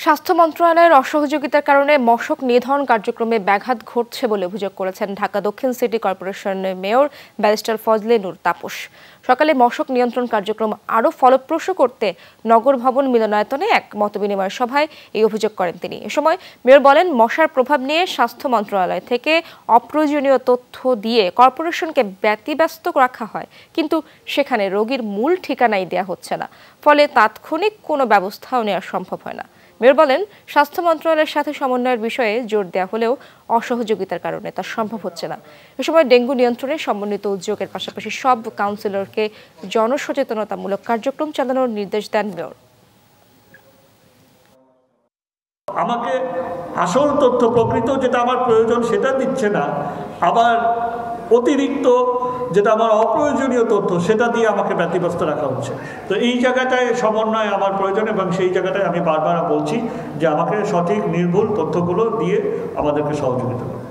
স্বাস্থ্য মন্ত্রণালয়ের অসহযোগিতার কারণে মশক নিধন কার্যক্রমে ব্যাঘাত ঘটছে বলে অভিযোগ করেছেন ঢাকা দক্ষিণ সিটি কর্পোরেশনের মেয়র ব্যারিস্টার ফজলে নূর তাপস। সকালে মশক নিয়ন্ত্রণ কার্যক্রম আরও ফলপ্রসূ করতে নগর ভবন মিলনায়তনে এক মতবিনিময় সভায় এই অভিযোগ করেন তিনি। এ সময় মেয়র বলেন, মশার প্রভাব নিয়ে স্বাস্থ্য মন্ত্রণালয় থেকে অপ্রয়োজনীয় তথ্য দিয়ে কর্পোরেশনকে ব্যতিব্যস্ত রাখা হয়, কিন্তু সেখানে রোগীর মূল ঠিকানাই দেওয়া হচ্ছে না, ফলে তাৎক্ষণিক কোনো ব্যবস্থাও নেওয়া সম্ভব হয় না। মেয়র বলেন, স্বাস্থ্য মন্ত্রণালয়ের সাথে সমন্বয়ের বিষয়ে জোর দেওয়া হলেও অসহযোগিতার কারণে তা সম্ভব হচ্ছে না। এ সময় ডেঙ্গু নিয়ন্ত্রণে সমন্বিত উদ্যোগের পাশাপাশি সব কাউন্সিলরকে জনসচেতনতামূলক কার্যক্রম চালানোর নির্দেশ দেন মেয়র। আমাকে আসল তথ্য, প্রকৃত যেটা আমার প্রয়োজন সেটা দিচ্ছে না, আবার অতিরিক্ত যেটা আমার অপ্রয়োজনীয় তথ্য সেটা দিয়ে আমাকে ব্যতিব্যস্ত রাখা হচ্ছে। তো এই জায়গাটায় সমন্বয় আমার প্রয়োজন, এবং সেই জায়গাটায় আমি বারবার বলছি যে আমাকে সঠিক নির্ভুল তথ্যগুলো দিয়ে আমাদেরকে সহযোগিতা করুন।